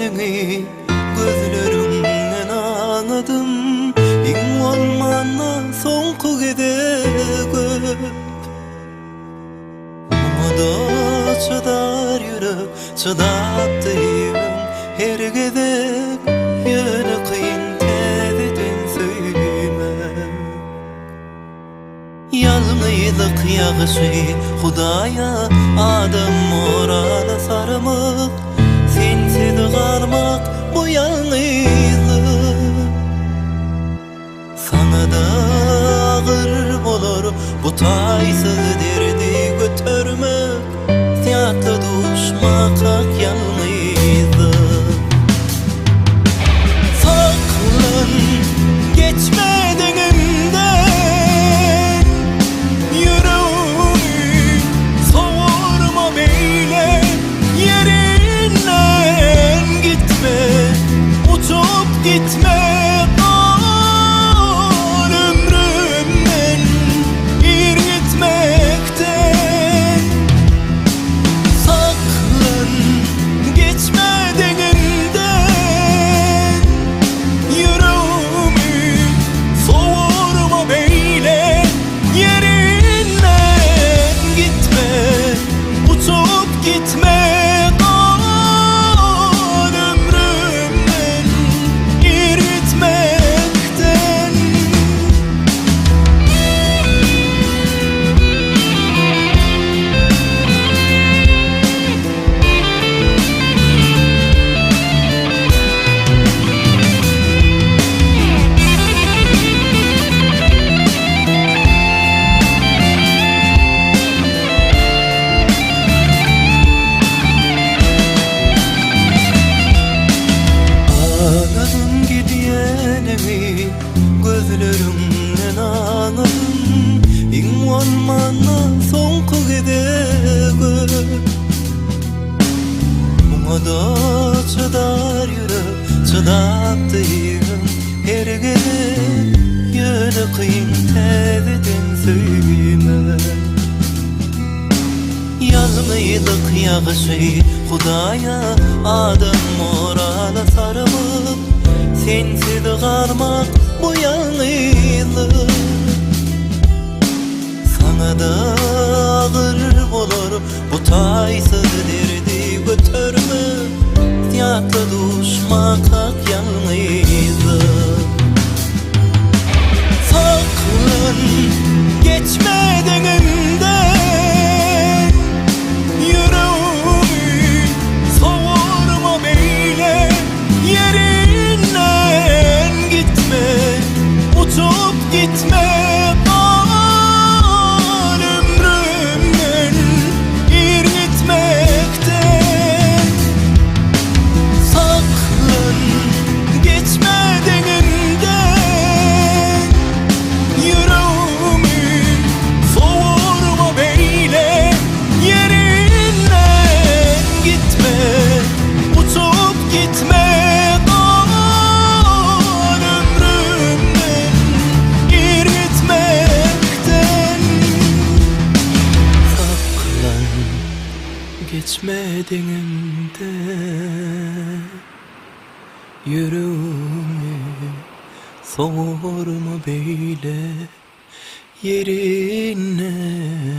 diyenini gözlerimden anladım. İn olmana soňky gedegöp Muňa çydar ýürek çydapdym her gedek ýöne kyn täzeden söýmek. Ýalňyzlyk ýagyşy Hudaýa adam morala sarmak, sensiz galmak bu ýalňyzlyk. Sana da ağır bolar bu taýsyz derdi götürmek, ýatly duşmak hak ýalňyzlyk. Saklan geçme denimden, yüreğimi soğurma beyle, yerinden gitme, uçup gitme. Gözlerimden anladım, iň olmana soňky gedegöp Muňa da çydar ýürek çydapdym her gedek ýöne kyn täzeden söýmek. Ýalňyzlyk ýagyşy Hudaýa adam morala sarmak, sensiz galmak bu ýalňyzlyk. Sana da ağır bolar bu taýsyz derdi götürmek, ýatly duşmak hak ýalňyzlyk. Saklan geçme denimden, yüreğimi soğurma beyle, yerinden gitme, uçup gitme. Ömrümden ir gitmekten saklan geçme denimden, yüreğimi soğurma beyle, yerinden gitme, uçup gitme. Geçme denimden, yüreğimi soğurma beyle, yerinden